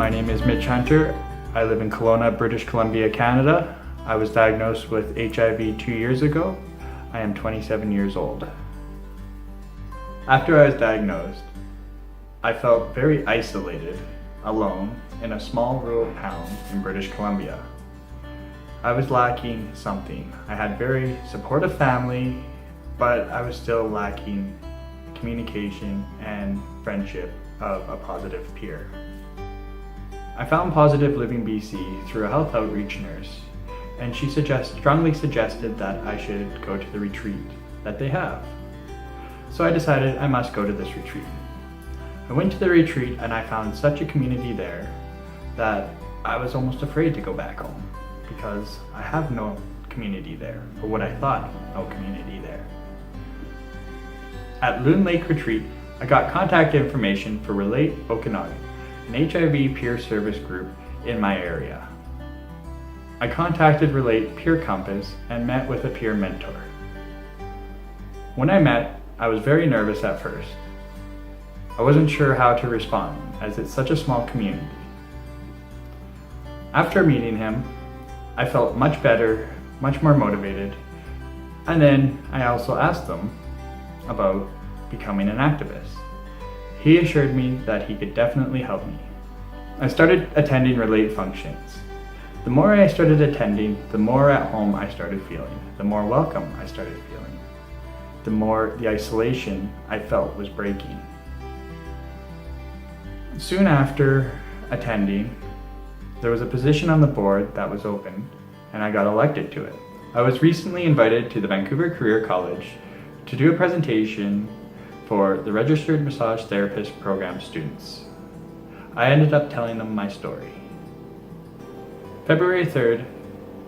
My name is Mitch Hunter. I live in Kelowna, British Columbia, Canada. I was diagnosed with HIV 2 years ago. I am 27 years old. After I was diagnosed, I felt very isolated, alone, in a small rural town in British Columbia. I was lacking something. I had very supportive family, but I was still lacking communication and friendship of a positive peer. I found Positive Living BC through a health outreach nurse, and she strongly suggested that I should go to the retreat that they have. So I decided I must go to this retreat. I went to the retreat and I found such a community there that I was almost afraid to go back home because I have no community there, or what I thought no community there. At Loon Lake Retreat, I got contact information for Relate Okanagan, an HIV peer service group in my area. I contacted Relate Peer Compass and met with a peer mentor. When I met, I was very nervous at first. I wasn't sure how to respond as it's such a small community. After meeting him, I felt much better, much more motivated, and then I also asked him about becoming an activist. He assured me that he could definitely help me. I started attending Relate functions. The more I started attending, the more at home I started feeling, the more welcome I started feeling, the more the isolation I felt was breaking. Soon after attending, there was a position on the board that was open, and I got elected to it. I was recently invited to the Vancouver Career College to do a presentation for the Registered Massage Therapist Program students. I ended up telling them my story. February 3rd,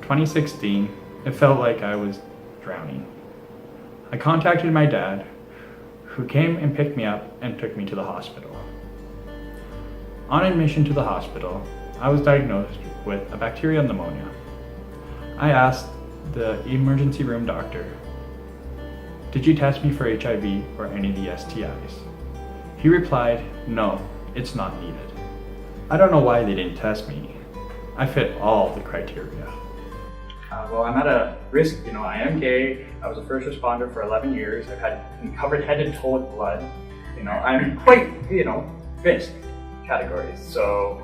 2016, it felt like I was drowning. I contacted my dad, who came and picked me up and took me to the hospital. On admission to the hospital, I was diagnosed with a bacterial pneumonia. I asked the emergency room doctor, "Did you test me for HIV or any of the STIs?" He replied, "No, it's not needed." I don't know why they didn't test me. I fit all the criteria. Well, I'm at a risk, I am gay. I was a first responder for 11 years. I've been covered head to toe with blood. I'm quite, risk categories. So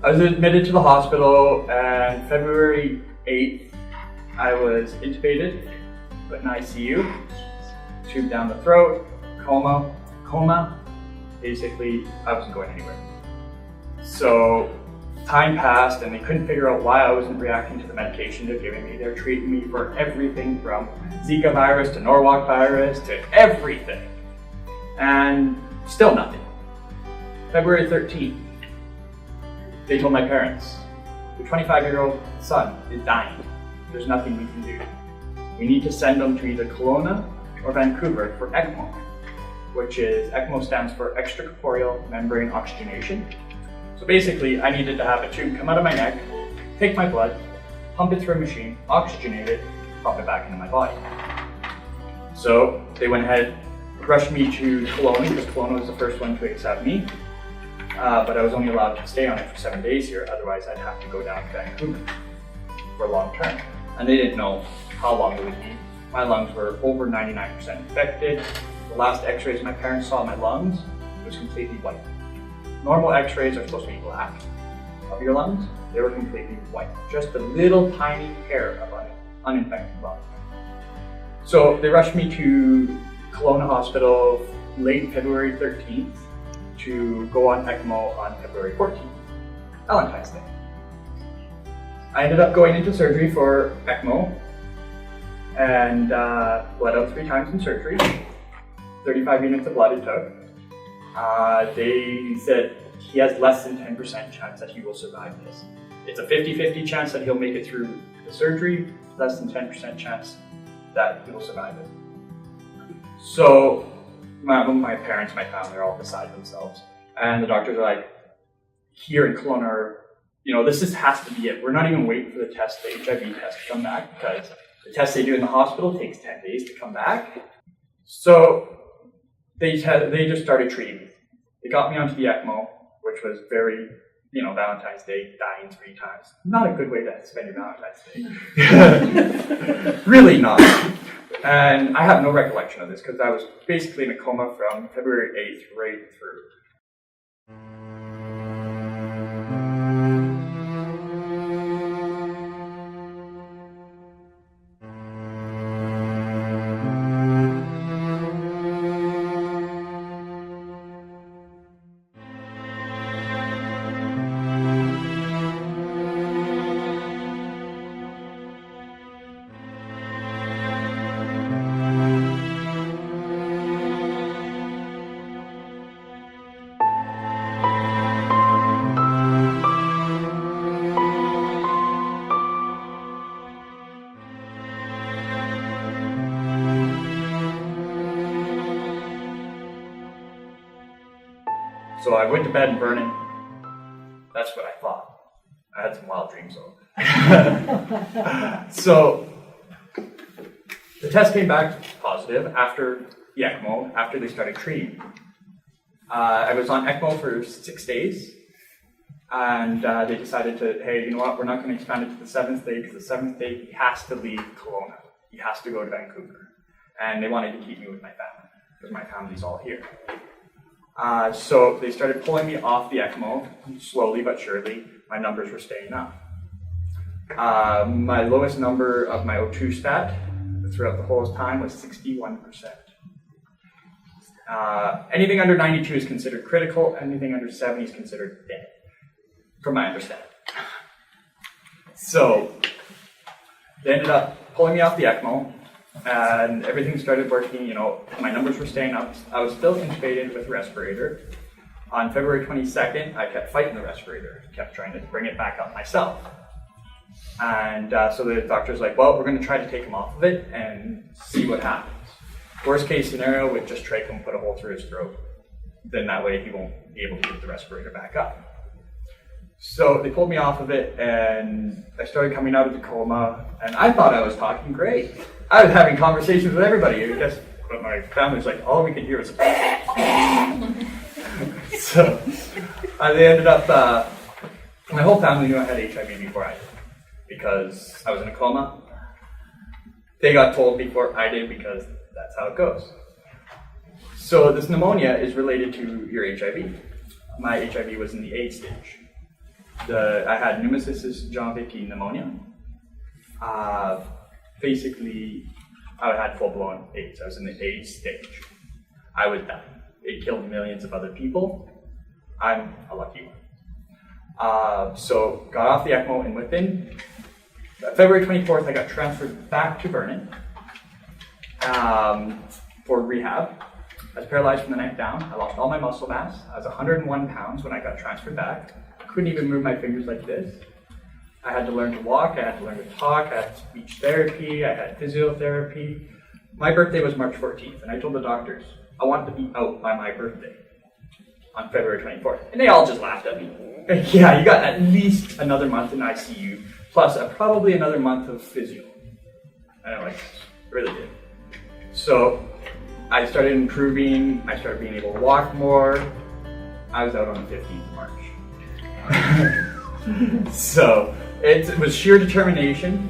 I was admitted to the hospital, and February 8th, I was intubated, put in ICU, tube down the throat, coma. Basically, I wasn't going anywhere. So time passed and they couldn't figure out why I wasn't reacting to the medication they're giving me. They're treating me for everything from Zika virus to Norwalk virus to everything. And still nothing. February 13th, they told my parents, "Your 25-year-old son is dying. There's nothing we can do. We need to send him to either Kelowna or Vancouver for ECMO," which is, ECMO stands for extracorporeal membrane oxygenation. So basically, I needed to have a tube come out of my neck, take my blood, pump it through a machine, oxygenate it, pump it back into my body. So they went ahead, rushed me to Kelowna, because Kelowna was the first one to accept me. But I was only allowed to stay on it for 7 days here, otherwise I'd have to go down to Vancouver for long term. And they didn't know how long it would be. My lungs were over 99% infected. The last x-rays my parents saw my lungs was completely white. Normal x-rays are supposed to be black of your lungs. They were completely white. Just a little tiny hair of uninfected lung. So they rushed me to Kelowna Hospital late February 13th to go on ECMO on February 14th, Valentine's Day. I ended up going into surgery for ECMO and bled out 3 times in surgery. 35 units of blood it took. They said he has less than 10% chance that he will survive this. It's a 50-50 chance that he'll make it through the surgery, less than 10% chance that he will survive it. So my parents, my family are all beside themselves. And the doctors are like, here in Kelowna, this has to be it. We're not even waiting for the test, the HIV test to come back, because the test they do in the hospital takes 10 days to come back. So they just started treating me. They got me onto the ECMO, which was very, Valentine's Day, dying 3 times. Not a good way to spend your Valentine's Day. Really not. And I have no recollection of this because I was basically in a coma from February 8th right through. So I went to bed in Vernon. That's what I thought. I had some wild dreams though. So the test came back positive after the ECMO, after they started treating. I was on ECMO for 6 days, and they decided to, hey, you know what, we're not going to expand it to the 7th day, because the 7th day he has to leave Kelowna. He has to go to Vancouver. And they wanted to keep me with my family, because my family's all here. So they started pulling me off the ECMO, slowly but surely. My numbers were staying up. My lowest number of my O2 stat throughout the whole time was 61%. Anything under 92 is considered critical, anything under 70 is considered dead, from my understanding. So they ended up pulling me off the ECMO, and everything started working, my numbers were staying up. I was still intubated with a respirator. On February 22nd, I kept fighting the respirator, kept trying to bring it back up myself. And so the doctor's like, well, we're going to try to take him off of it and see what happens. Worst case scenario, we'd just trach him, put a hole through his throat. Then that way he won't be able to get the respirator back up. So they pulled me off of it, and I started coming out of the coma, and I thought I was talking great. I was having conversations with everybody. But my family's like, all we could hear was So they ended up, my whole family knew I had HIV before I did, because I was in a coma. They got told before I did, because that's how it goes. So this pneumonia is related to your HIV. My HIV was in the AIDS stage. I had pneumocystis jirovecii pneumonia. Basically, I had full-blown AIDS. I was in the AIDS stage. I was dying. It killed millions of other people. I'm a lucky one. So got off the ECMO, and within February 24th, I got transferred back to Vernon for rehab. I was paralyzed from the neck down. I lost all my muscle mass. I was 101 pounds when I got transferred back. I couldn't even move my fingers like this. I had to learn to walk, I had to learn to talk, I had speech therapy, I had physiotherapy. My birthday was March 14th, and I told the doctors, I want to be out by my birthday on February 24th. And they all just laughed at me. Like, yeah, you got at least another month in ICU, plus probably another month of physio. And I'm like, really did. So I started improving, I started being able to walk more. I was out on the 15th of March. So it was sheer determination.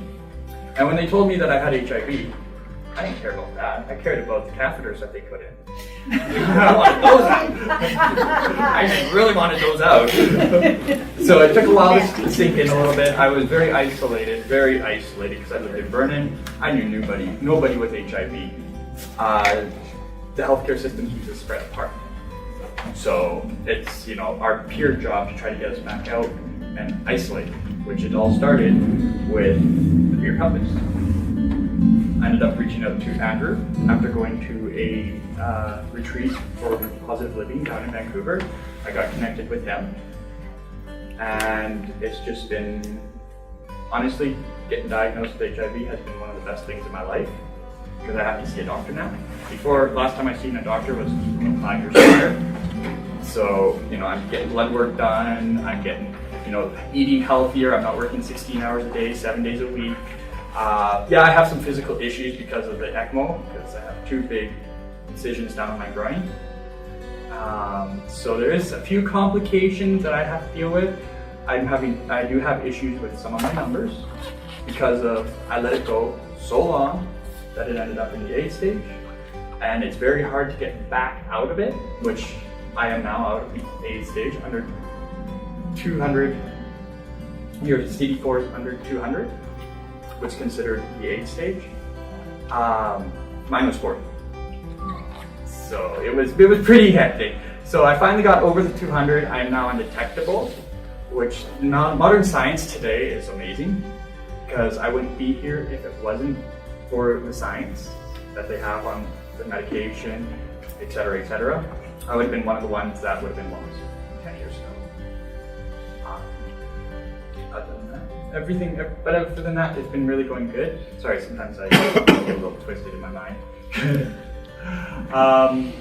And when they told me that I had HIV, I didn't care about that. I cared about the catheters that they put in. I wanted those out. I really wanted those out. So it took a while to sink in a little bit. I was very isolated because I lived in Vernon. I knew nobody with HIV. The healthcare system keeps us spread apart. So it's, our peer job to try to get us back out and isolate, which it all started with the peer compass. I ended up reaching out to Andrew after going to a retreat for positive living down in Vancouver. I got connected with him, and it's just been, honestly, getting diagnosed with HIV has been one of the best things in my life, because I have to see a doctor now. Last time I seen a doctor was 5 years prior. So, I'm getting blood work done, I'm getting, eating healthier, I'm not working 16 hours a day, 7 days a week. Yeah, I have some physical issues because of the ECMO, because I have 2 big incisions down on my groin. So there is a few complications that I have to deal with. I do have issues with some of my numbers because I let it go so long that it ended up in the 8th stage, and it's very hard to get back out of it, which I am now out of the 8th stage under 200. Your CD4 is under 200, which is considered the 8th stage. Mine was 40. So it was pretty hectic. So I finally got over the 200. I am now undetectable, which modern science today is amazing, because I wouldn't be here if it wasn't for the science that they have on the medication, etc., etc. I would have been one of the ones that would have been lost 10 years ago. Other than that, but other than that, it's been really going good. Sorry, sometimes I get a little twisted in my mind.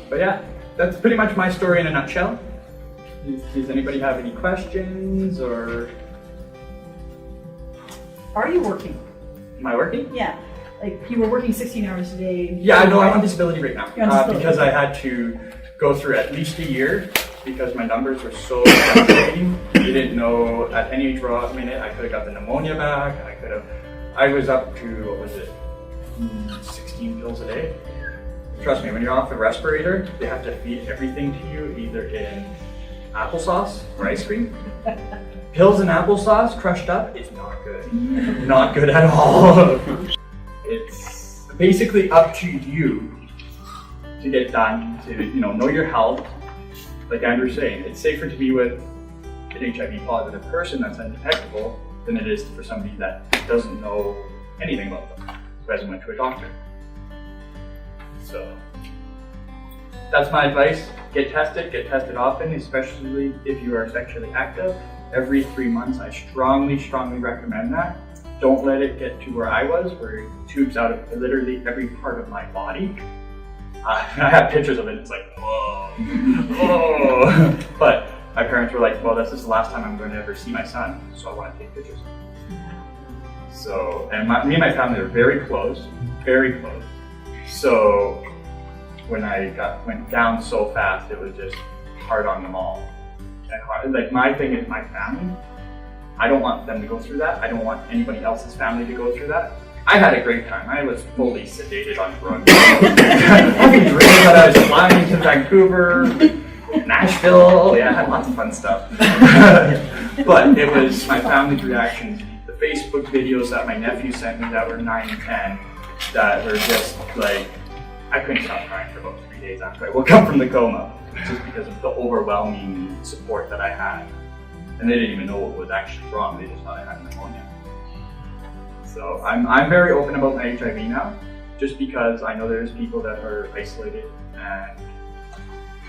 But yeah, that's pretty much my story in a nutshell. Does anybody have any questions, or? Are you working? Am I working? Yeah. Like you were working 16 hours a day. Yeah, no, I'm on disability right now. You're on disability. Because I had to go through at least a year because my numbers were so fluctuating. You didn't know at any draw minute I could have got the pneumonia back. I was up to, what was it, 16 pills a day. Trust me, when you're off the respirator, they have to feed everything to you either in applesauce or ice cream. Pills and applesauce crushed up is not good. Not good at all. It's basically up to you to get done, to know your health. Like Andrew's saying, it's safer to be with an HIV positive person that's undetectable than it is for somebody that doesn't know anything about them, who hasn't went to a doctor. So that's my advice. Get tested often, especially if you are sexually active. Every 3 months, I strongly recommend that. Don't let it get to where I was, where tubes out of literally every part of my body. I have pictures of it, it's like, whoa, whoa. But my parents were like, well, this is the last time I'm going to ever see my son, so I want to take pictures. So, and me and my family are very close. So when I went down so fast, it was just hard on them all. And hard, like my thing is my family. I don't want them to go through that. I don't want anybody else's family to go through that. I had a great time. I was fully sedated on drugs. Having dreams that I was flying to Vancouver, Nashville. Yeah, I had lots of fun stuff. But it was my family's reactions. The Facebook videos that my nephew sent me that were 9 and 10 that were just like, I couldn't stop crying for about 3 days after I woke up from the coma, just because of the overwhelming support that I had. And they didn't even know what was actually wrong, they just thought I had pneumonia. So I'm very open about my HIV now, just because I know there's people that are isolated, and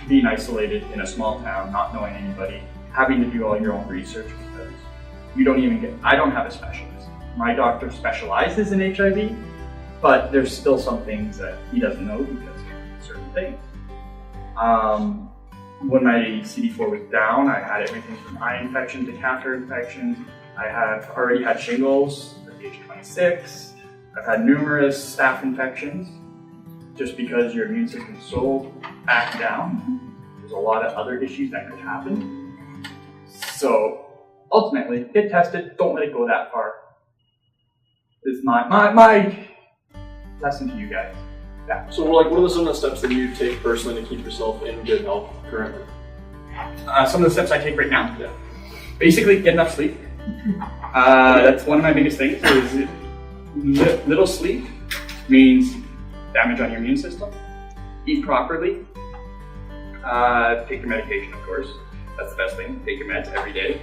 being isolated in a small town, not knowing anybody, having to do all your own research because you don't even I don't have a specialist. My doctor specializes in HIV, but there's still some things that he doesn't know because of certain things. When my CD4 was down, I had everything from eye infections to catheter infections. I have already had shingles at the age of 26. I've had numerous staph infections just because your immune system is so back down. There's a lot of other issues that could happen. So ultimately, get tested, don't let it go that far. It's my lesson to you guys. Yeah. So what are some of the steps that you take personally to keep yourself in good health currently? Some of the steps I take right now? Yeah. Basically, get enough sleep. That's one of my biggest things. Is little sleep means damage on your immune system. Eat properly. Take your medication, of course. That's the best thing. Take your meds every day.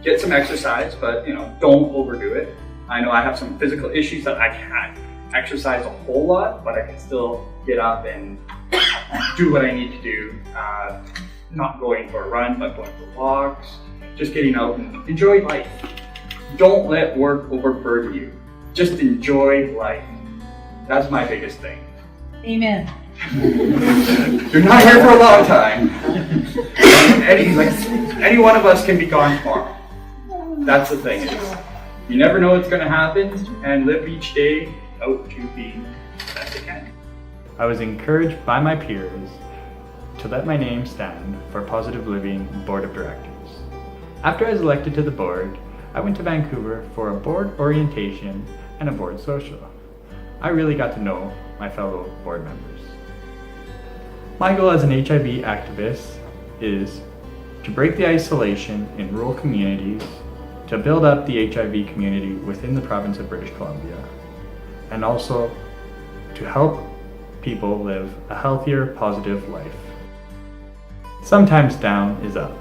Get some exercise, but don't overdo it. I know I have some physical issues that I can't exercise a whole lot, but I can still get up and do what I need to do. Not going for a run, but going for walks. Just getting out and enjoy life. Don't let work overburden you. Just enjoy life. That's my biggest thing. Amen. You're not here for a long time. Any one of us can be gone tomorrow. That's the thing. You never know what's going to happen, and live each day out to be the best you can. I was encouraged by my peers to let my name stand for Positive Living Board of Directors. After I was elected to the board, I went to Vancouver for a board orientation and a board social. I really got to know my fellow board members. My goal as an HIV activist is to break the isolation in rural communities, to build up the HIV community within the province of British Columbia, and also to help people live a healthier, positive life. Sometimes down is up.